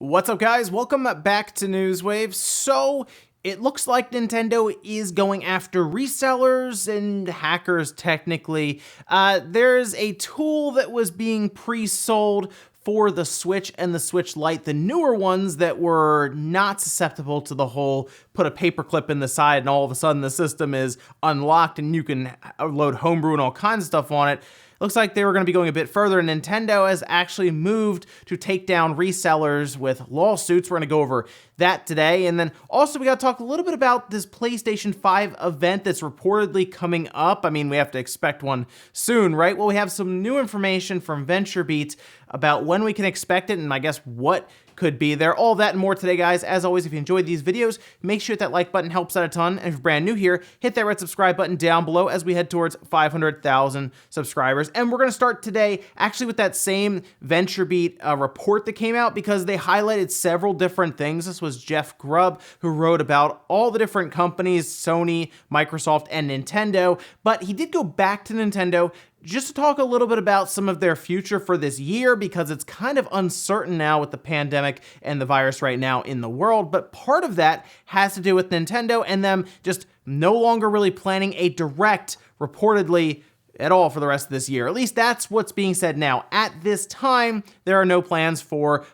What's up, guys? Welcome back to Newswave. So, it looks like Nintendo is going after resellers and hackers, technically. There's a tool that was being pre-sold for the Switch and the Switch Lite, the newer ones that were not susceptible to the whole put a paperclip in the side and all of a sudden the system is unlocked and you can load homebrew and all kinds of stuff on it. Looks like they were going to be going a bit further. Nintendo has actually moved to take down resellers with lawsuits. We're going to go over that today. And then also we got to talk a little bit about this PlayStation 5 event that's reportedly coming up. I mean, we have to expect one soon, right? Well, we have some new information from VentureBeat about when we can expect it and I guess what could be there. All that and more today, guys. As always, if you enjoyed these videos, make sure that like button helps out a ton. And if you're brand new here, hit that red subscribe button down below as we head towards 500,000 subscribers. And we're going to start today actually with that same VentureBeat report that came out because they highlighted several different things. This was Jeff Grubb who wrote about all the different companies, Sony, Microsoft, and Nintendo. But he did go back to Nintendo just to talk a little bit about some of their future for this year because it's kind of uncertain now with the pandemic and the virus right now in the world. But part of that has to do with Nintendo and them just no longer really planning a direct, reportedly, at all for the rest of this year. At least that's what's being said now. At this time, there are no plans for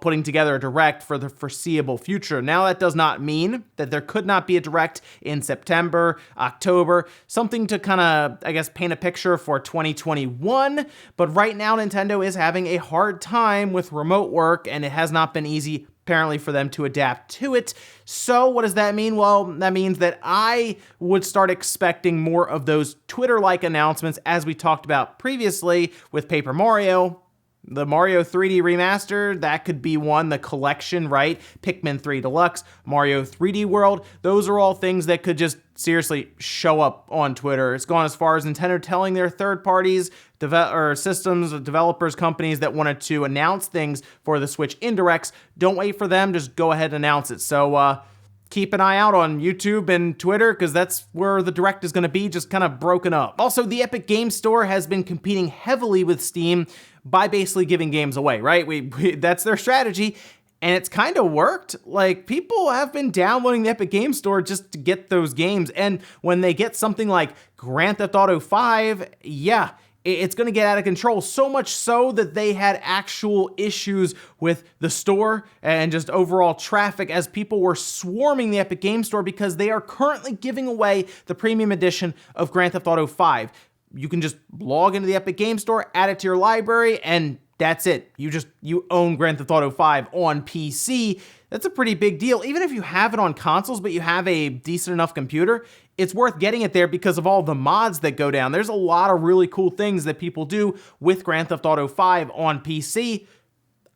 putting together a direct for the foreseeable future. Now, that does not mean that there could not be a direct in September, October, something to kind of, I guess, paint a picture for 2021. But right now, Nintendo is having a hard time with remote work, and it has not been easy, apparently, for them to adapt to it. So what does that mean? Well, that means that I would start expecting more of those Twitter-like announcements as we talked about previously with Paper Mario. The Mario 3D remaster, that could be one, the collection, right? Pikmin 3 Deluxe, Mario 3D World, those are all things that could just seriously show up on Twitter. It's gone as far as Nintendo telling their third parties, systems, developers, companies that wanted to announce things for the Switch indirects, don't wait for them, just go ahead and announce it. So, keep an eye out on YouTube and Twitter because that's where the direct is going to be, just kind of broken up. Also, the Epic Games Store has been competing heavily with Steam by basically giving games away, right? That's their strategy, and it's kind of worked. Like, people have been downloading the Epic Games Store just to get those games, and when they get something like Grand Theft Auto 5, yeah, it's going to get out of control, so much so that they had actual issues with the store and just overall traffic as people were swarming the Epic Games Store because they are currently giving away the premium edition of Grand Theft Auto 5. You can just log into the Epic Games Store, add it to your library, and that's it. You own Grand Theft Auto 5 on PC. That's a pretty big deal. Even if you have it on consoles, but you have a decent enough computer, it's worth getting it there because of all the mods that go down. There's a lot of really cool things that people do with Grand Theft Auto 5 on PC.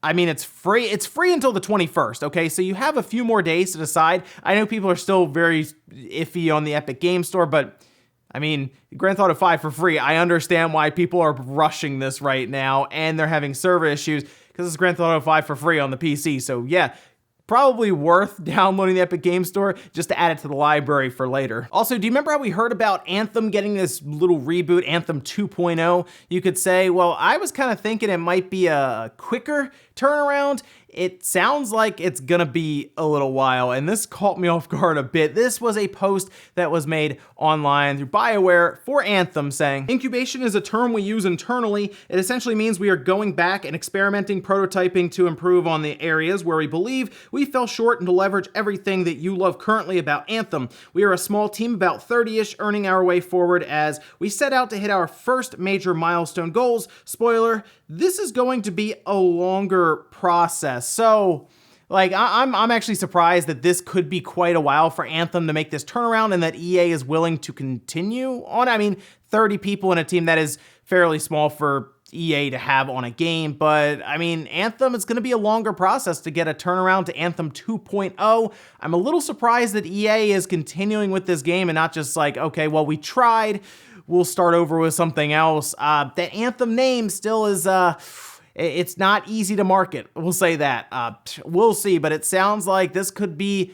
I mean, it's free. It's free until the 21st, okay? So you have a few more days to decide. I know people are still very iffy on the Epic Games Store, but I mean, Grand Theft Auto 5 for free. I understand why people are rushing this right now and they're having server issues because it's Grand Theft Auto 5 for free on the PC. So yeah, probably worth downloading the Epic Games Store just to add it to the library for later. Also, do you remember how we heard about Anthem getting this little reboot, Anthem 2.0? You could say, well, I was kind of thinking it might be a quicker turnaround. It sounds like it's gonna be a little while, and this caught me off guard a bit. This was a post that was made online through BioWare for Anthem saying, incubation is a term we use internally. It essentially means we are going back and experimenting, prototyping to improve on the areas where we believe we fell short and to leverage everything that you love currently about Anthem. We are a small team, about 30-ish, earning our way forward as we set out to hit our first major milestone goals. Spoiler, this is going to be a longer process. So, like, I'm actually surprised that this could be quite a while for Anthem to make this turnaround and that EA is willing to continue on. I mean, 30 people in a team, that is fairly small for EA to have on a game, but I mean, Anthem, it's going to be a longer process to get a turnaround to Anthem 2.0. I'm a little surprised that EA is continuing with this game and not just like, okay, well, we tried, we'll start over with something else. That Anthem name still is, it's not easy to market. We'll say that. We'll see, but it sounds like this could be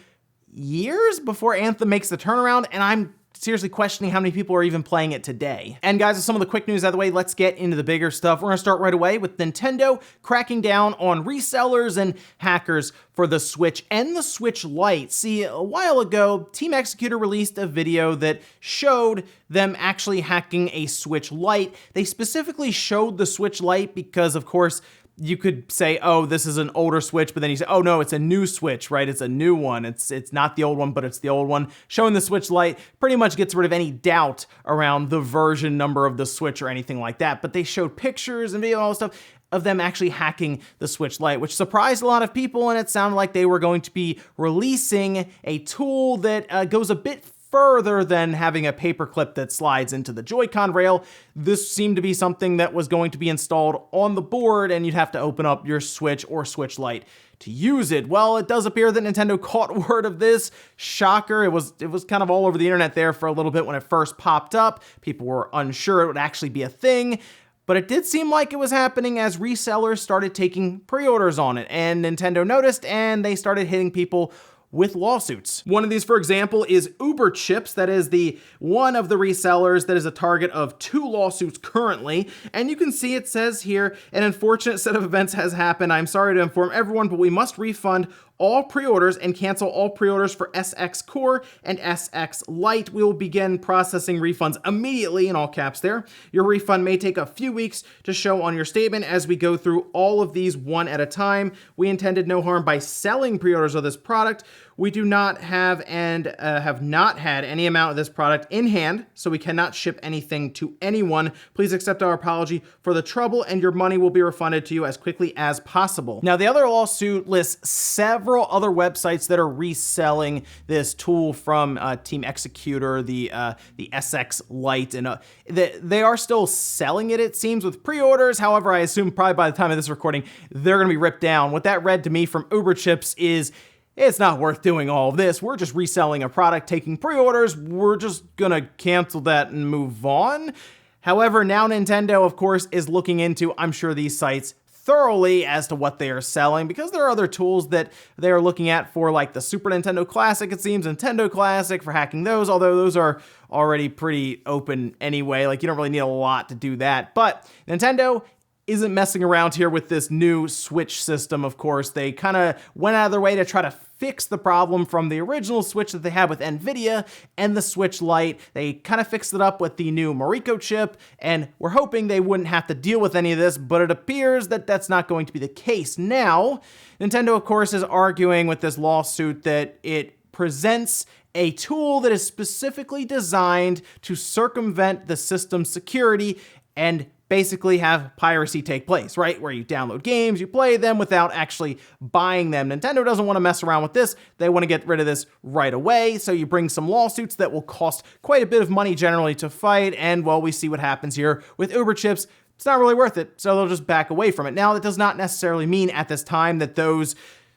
years before Anthem makes the turnaround, and I'm seriously questioning how many people are even playing it today. And guys, with some of the quick news out of the way, let's get into the bigger stuff. We're gonna start right away with Nintendo cracking down on resellers and hackers for the Switch and the Switch Lite. See, a while ago, Team Executor released a video that showed them actually hacking a Switch Lite. They specifically showed the Switch Lite because, of course, you could say, oh, this is an older Switch, but then you say, oh no, it's a new Switch, right? It's a new one. It's not the old one, but it's the old one. Showing the Switch Lite pretty much gets rid of any doubt around the version number of the Switch or anything like that. But they showed pictures and video and all this stuff of them actually hacking the Switch Lite, which surprised a lot of people, and it sounded like they were going to be releasing a tool that goes a bit further than having a paperclip that slides into the Joy-Con rail. This seemed to be something that was going to be installed on the board, and you'd have to open up your Switch or Switch Lite to use it. Well, it does appear that Nintendo caught word of this. Shocker. It was kind of all over the internet there for a little bit when it first popped up. People were unsure it would actually be a thing. But it did seem like it was happening as resellers started taking pre-orders on it, and Nintendo noticed, and they started hitting people with lawsuits. One of these, for example, is Uber Chips. That is the one of the resellers that is a target of 2 lawsuits currently. And you can see it says here, an unfortunate set of events has happened. I'm sorry to inform everyone, but we must refund all pre-orders and cancel all pre-orders for SX Core and SX Lite. We will begin processing refunds immediately, in all caps there. Your refund may take a few weeks to show on your statement as we go through all of these one at a time. We intended no harm by selling pre-orders of this product. We do not have and have not had any amount of this product in hand, so we cannot ship anything to anyone. Please accept our apology for the trouble, and your money will be refunded to you as quickly as possible. Now, the other lawsuit lists several other websites that are reselling this tool from Team Executor, the SX Lite, and they are still selling it, it seems, with pre-orders. However, I assume probably by the time of this recording, they're going to be ripped down. What that read to me from Uber Chips is, it's not worth doing all of this. We're just reselling a product, taking pre-orders. We're just gonna cancel that and move on. However, now Nintendo, of course, is looking into, I'm sure, these sites thoroughly as to what they are selling, because there are other tools that they are looking at for, like the Super Nintendo Classic, it seems, Nintendo Classic, for hacking those, although those are already pretty open anyway. Like, you don't really need a lot to do that. But Nintendo isn't messing around here with this new Switch system, of course. They kind of went out of their way to try to fix the problem from the original Switch that they had with NVIDIA and the Switch Lite. They kind of fixed it up with the new Moriko chip, and we're hoping they wouldn't have to deal with any of this, but it appears that that's not going to be the case. Now, Nintendo, of course, is arguing with this lawsuit that it presents a tool that is specifically designed to circumvent the system's security and basically have piracy take place, right? Where you download games, you play them without actually buying them. Nintendo doesn't want to mess around with this. They want to get rid of this right away. So you bring some lawsuits that will cost quite a bit of money generally to fight. And well, we see what happens here with Uber Chips. It's not really worth it. So they'll just back away from it. Now, that does not necessarily mean at this time that those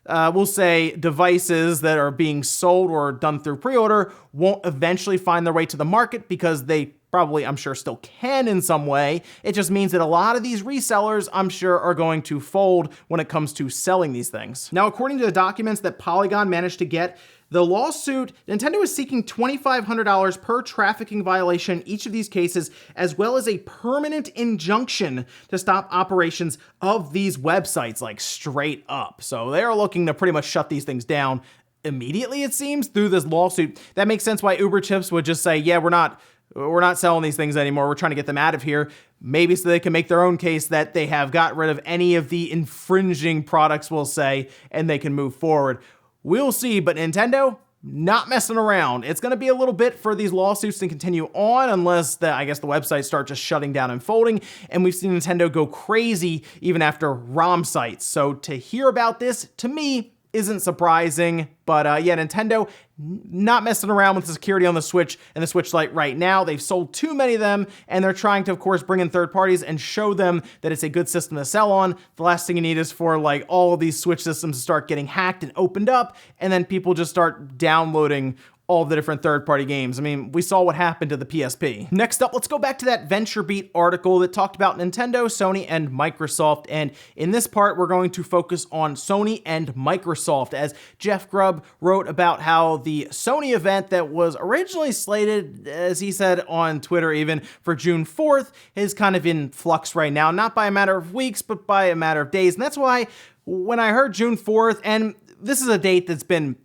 we'll say devices that are being sold or done through pre-order won't eventually find their way to the market, because they probably, I'm sure, still can in some way. It just means that a lot of these resellers, I'm sure, are going to fold when it comes to selling these things. Now, according to the documents that Polygon managed to get, the lawsuit, Nintendo is seeking $2,500 per trafficking violation in each of these cases, as well as a permanent injunction to stop operations of these websites, like straight up. So they're looking to pretty much shut these things down immediately, it seems, through this lawsuit. That makes sense why Uber Chips would just say, yeah, we're not selling these things anymore. We're trying to get them out of here. Maybe so they can make their own case that they have got rid of any of the infringing products, we'll say, and they can move forward. We'll see, but Nintendo, not messing around. It's going to be a little bit for these lawsuits to continue on, unless I guess the websites start just shutting down and folding, and we've seen Nintendo go crazy even after ROM sites. So to hear about this, to me, isn't surprising, but yeah, Nintendo not messing around with the security on the Switch and the Switch Lite right now. They've sold too many of them, and they're trying to, of course, bring in third parties and show them that it's a good system to sell on. The last thing you need is for like all of these Switch systems to start getting hacked and opened up, and then people just start downloading all of the different third-party games. I mean, we saw what happened to the PSP. Next up, let's go back to that VentureBeat article that talked about Nintendo, Sony, and Microsoft. And in this part, we're going to focus on Sony and Microsoft, as Jeff Grubb wrote about how the Sony event that was originally slated, as he said on Twitter even, for June 4th, is kind of in flux right now, not by a matter of weeks, but by a matter of days. And that's why when I heard June 4th, and this is a date that's been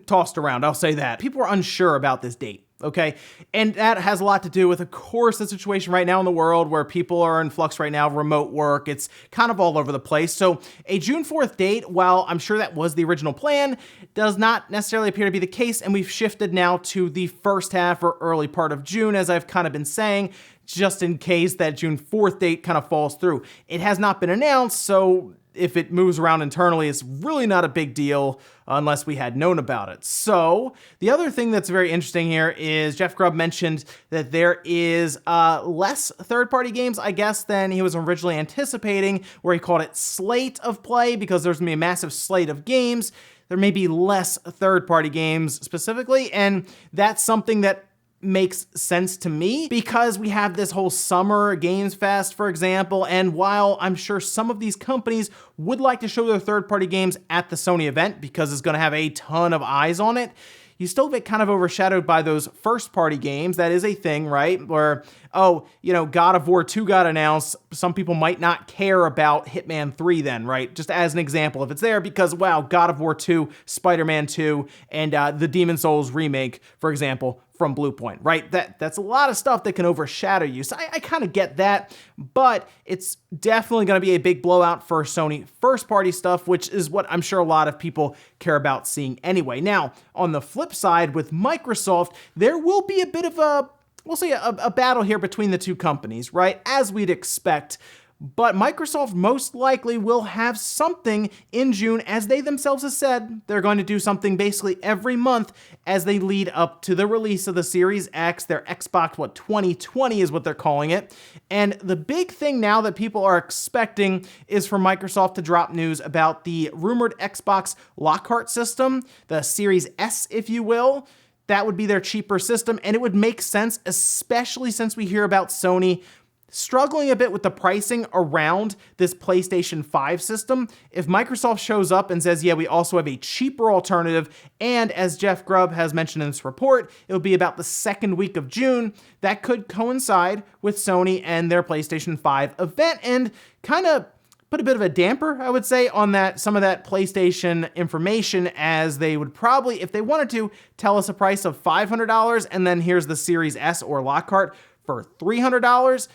tossed around, I'll say that. People are unsure about this date, okay? And that has a lot to do with, of course, the situation right now in the world where people are in flux right now, remote work, it's kind of all over the place. So a June 4th date, while I'm sure that was the original plan, does not necessarily appear to be the case, and we've shifted now to the first half or early part of June, as I've kind of been saying, just in case that June 4th date kind of falls through. It has not been announced, so if it moves around internally, it's really not a big deal unless we had known about it. So the other thing that's very interesting here is Jeff Grubb mentioned that there is less third-party games, I guess, than he was originally anticipating, where he called it slate of play, because there's gonna be a massive slate of games. There may be less third-party games specifically, and that's something that makes sense to me because we have this whole summer games fest, for example, and while I'm sure some of these companies would like to show their third-party games at the Sony event because it's going to have a ton of eyes on it, you still get kind of overshadowed by those first-party games. That is a thing, right? Where, oh, you know, God of War 2 got announced. Some people might not care about Hitman 3 then, right? Just as an example, if it's there because, wow, God of War 2, Spider-Man 2, and the Demon's Souls remake, for example, from Bluepoint, right? That's a lot of stuff that can overshadow you. So I kind of get that, but it's definitely going to be a big blowout for Sony first-party stuff, which is what I'm sure a lot of people care about seeing anyway. Now, on the flip side, with Microsoft, there will be a bit of a battle here between the two companies, right? As we'd expect. But Microsoft most likely will have something in June, as they themselves have said. They're going to do something basically every month as they lead up to the release of the Series X, their Xbox, 2020 is what they're calling it. And the big thing now that people are expecting is for Microsoft to drop news about the rumored Xbox Lockhart system, the Series S, if you will. That would be their cheaper system, and it would make sense, especially since we hear about Sony struggling a bit with the pricing around this PlayStation 5 system. If Microsoft shows up and says, yeah, we also have a cheaper alternative, and as Jeff Grubb has mentioned in this report, it'll be about the second week of June, that could coincide with Sony and their PlayStation 5 event and kind of put a bit of a damper, I would say, on some of that PlayStation information, as they would probably, if they wanted to, tell us a price of $500, and then here's the Series S or Lockhart for $300.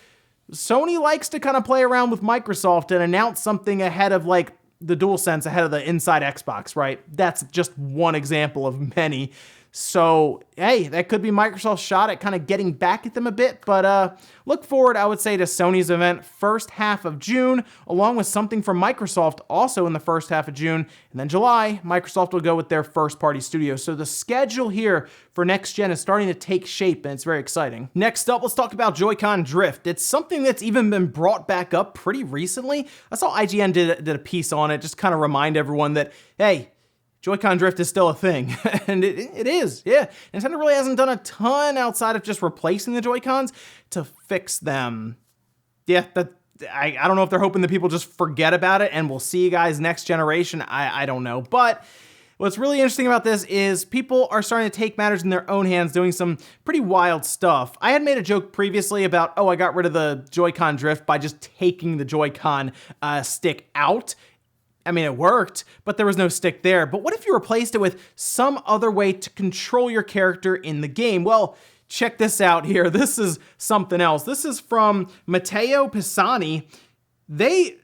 Sony likes to kind of play around with Microsoft and announce something ahead of like the DualSense, ahead of the Inside Xbox, right? That's just one example of many. So, hey, that could be Microsoft's shot at kind of getting back at them a bit, but look forward, I would say, to Sony's event first half of June, along with something from Microsoft also in the first half of June, and then July, Microsoft will go with their first-party studio. So the schedule here for next gen is starting to take shape, and it's very exciting. Next up, let's talk about Joy-Con drift. It's something that's even been brought back up pretty recently. I saw IGN did a piece on it, just kind of remind everyone that, hey, Joy-Con drift is still a thing, and it is, yeah. Nintendo really hasn't done a ton outside of just replacing the Joy-Cons to fix them. Yeah, I don't know if they're hoping that people just forget about it and we'll see you guys next generation. I don't know, but what's really interesting about this is people are starting to take matters in their own hands, doing some pretty wild stuff. I had made a joke previously about, oh, I got rid of the Joy-Con drift by just taking the Joy-Con stick out. I mean, it worked, but there was no stick there. But what if you replaced it with some other way to control your character in the game? Well, check this out here. This is something else. This is from Matteo Pisani. They,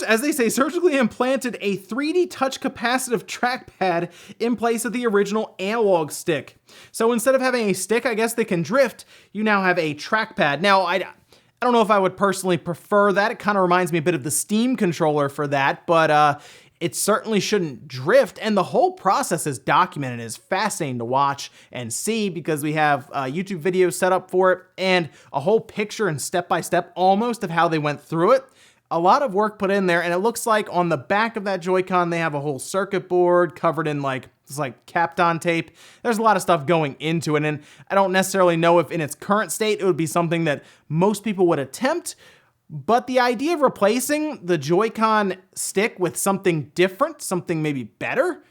as they say, surgically implanted a 3D touch capacitive trackpad in place of the original analog stick. So instead of having a stick, I guess they can drift, you now have a trackpad. Now, I don't know if I would personally prefer that. It kind of reminds me a bit of the Steam controller for that, but it certainly shouldn't drift. And the whole process is documented. It's fascinating to watch and see because we have YouTube videos set up for it and a whole picture and step-by-step almost of how they went through it. a lot of work put in there, and it looks like on the back of that Joy-Con, they have a whole circuit board covered in it's like Kapton tape. There's a lot of stuff going into it, and I don't necessarily know if in its current state it would be something that most people would attempt, but the idea of replacing the Joy-Con stick with something different, something maybe better,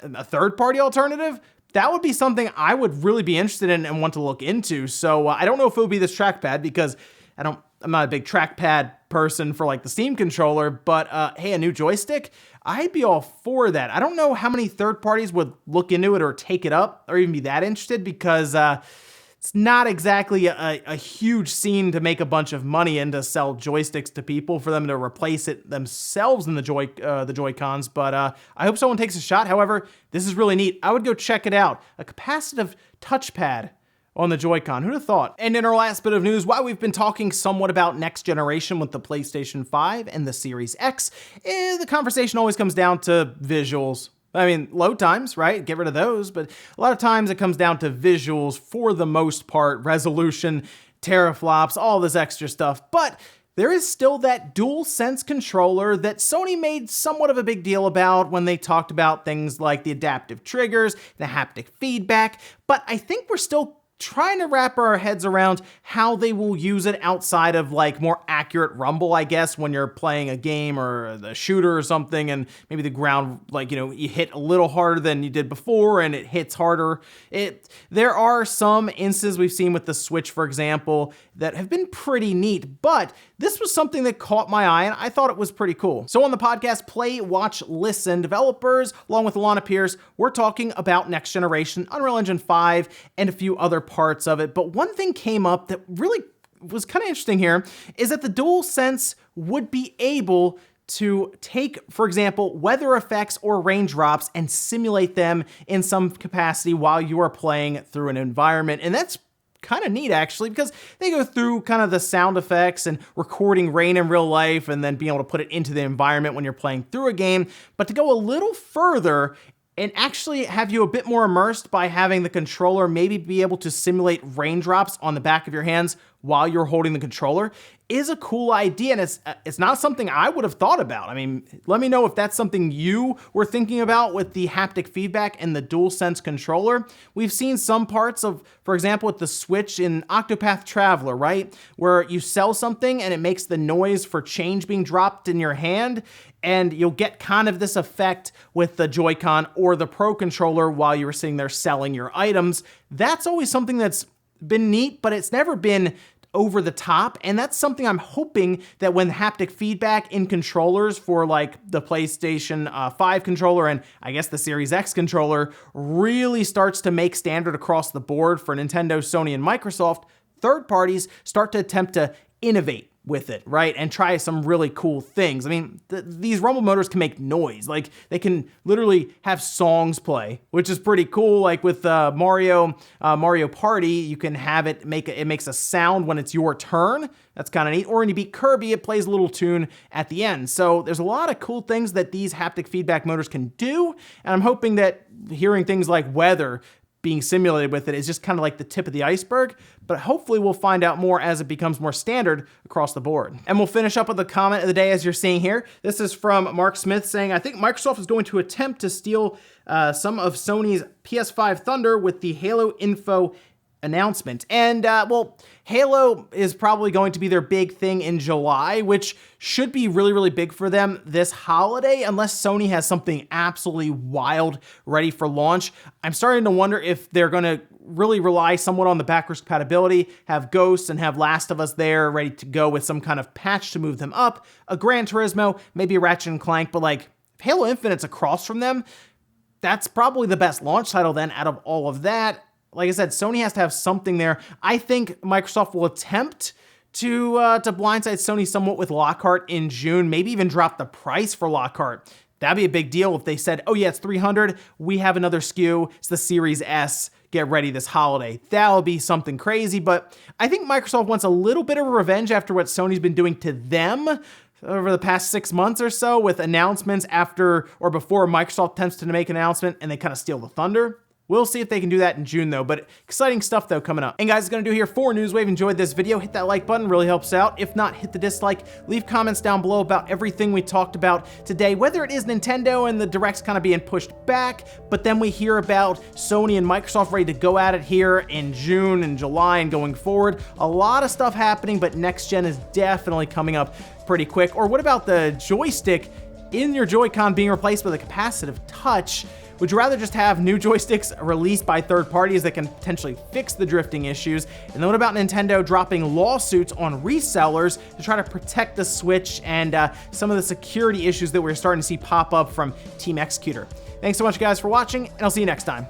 a third-party alternative, that would be something I would really be interested in and want to look into. So I don't know if it would be this trackpad, because I'm not a big trackpad person for like the Steam controller, but hey, a new joystick, I'd be all for that. I don't know how many third parties would look into it or take it up or even be that interested, because it's not exactly a huge scene to make a bunch of money and to sell joysticks to people for them to replace it themselves in the Joy-Cons, but I hope someone takes a shot. However, this is really neat. I would go check it out. A capacitive touchpad on the Joy-Con. Who'd have thought? And in our last bit of news, while we've been talking somewhat about next generation with the PlayStation 5 and the Series X, the conversation always comes down to visuals. I mean, load times, right? Get rid of those. But a lot of times it comes down to visuals for the most part, resolution, teraflops, all this extra stuff. But there is still that DualSense controller that Sony made somewhat of a big deal about when they talked about things like the adaptive triggers, the haptic feedback. But I think we're still trying to wrap our heads around how they will use it outside of like more accurate rumble, I guess, when you're playing a game or the shooter or something, and maybe the ground, like, you know, you hit a little harder than you did before and it hits harder. There are some instances we've seen with the Switch, for example, that have been pretty neat, but this was something that caught my eye and I thought it was pretty cool. So on the podcast Play, Watch, Listen, developers, along with Alana Pierce, we're talking about next generation Unreal Engine 5 and a few other parts of it. But one thing came up that really was kind of interesting here is that the DualSense would be able to take, for example, weather effects or raindrops and simulate them in some capacity while you are playing through an environment. And that's kind of neat, actually, because they go through kind of the sound effects and recording rain in real life and then being able to put it into the environment when you're playing through a game. But to go a little further and actually have you a bit more immersed by having the controller maybe be able to simulate raindrops on the back of your hands while you're holding the controller is a cool idea, and it's not something I would have thought about. I mean, let me know if that's something you were thinking about with the haptic feedback and the DualSense controller. We've seen some parts of, for example, with the Switch in Octopath Traveler, right? Where you sell something and it makes the noise for change being dropped in your hand, and you'll get kind of this effect with the Joy-Con or the Pro controller while you were sitting there selling your items. That's always something that's been neat, but it's never been over the top, and that's something I'm hoping that when haptic feedback in controllers for like the PlayStation 5 controller and I guess the Series X controller really starts to make standard across the board for Nintendo, Sony, and Microsoft, third parties start to attempt to innovate with it, right? And try some really cool things. I mean, these rumble motors can make noise. Like, they can literally have songs play, which is pretty cool. Like with Mario Party, you can have it makes a sound when it's your turn. That's kind of neat. Or when you beat Kirby, it plays a little tune at the end. So there's a lot of cool things that these haptic feedback motors can do. And I'm hoping that hearing things like weather being simulated with it is just kind of like the tip of the iceberg, but hopefully we'll find out more as it becomes more standard across the board. And we'll finish up with the comment of the day as you're seeing here. This is from Mark Smith saying, I think Microsoft is going to attempt to steal some of Sony's PS5 thunder with the Halo info announcement. And well, Halo is probably going to be their big thing in July, which should be really, really big for them this holiday, unless Sony has something absolutely wild ready for launch. I'm starting to wonder if they're going to really rely somewhat on the backwards compatibility, have Ghosts and have Last of Us there ready to go with some kind of patch to move them up, a Gran Turismo, maybe a Ratchet and Clank, but like if Halo Infinite's across from them, that's probably the best launch title then out of all of that. Like I said, Sony has to have something there. I think Microsoft will attempt to blindside Sony somewhat with Lockhart in June, maybe even drop the price for Lockhart. That'd be a big deal if they said, oh yeah, it's $300, we have another SKU, it's the Series S, get ready this holiday. That'll be something crazy, but I think Microsoft wants a little bit of revenge after what Sony's been doing to them over the past 6 months or so with announcements after or before Microsoft attempts to make an announcement and they kind of steal the thunder. We'll see if they can do that in June though, but exciting stuff though coming up. And guys, it's gonna do here for Newswave. Enjoyed this video, hit that like button, really helps out. If not, hit the dislike. Leave comments down below about everything we talked about today, whether it is Nintendo and the Direct's kind of being pushed back, but then we hear about Sony and Microsoft ready to go at it here in June and July and going forward. A lot of stuff happening, but next gen is definitely coming up pretty quick. Or what about the joystick in your Joy-Con being replaced with a capacitive touch? Would you rather just have new joysticks released by third parties that can potentially fix the drifting issues? And then what about Nintendo dropping lawsuits on resellers to try to protect the Switch and some of the security issues that we're starting to see pop up from Team Executor? Thanks so much guys for watching, and I'll see you next time.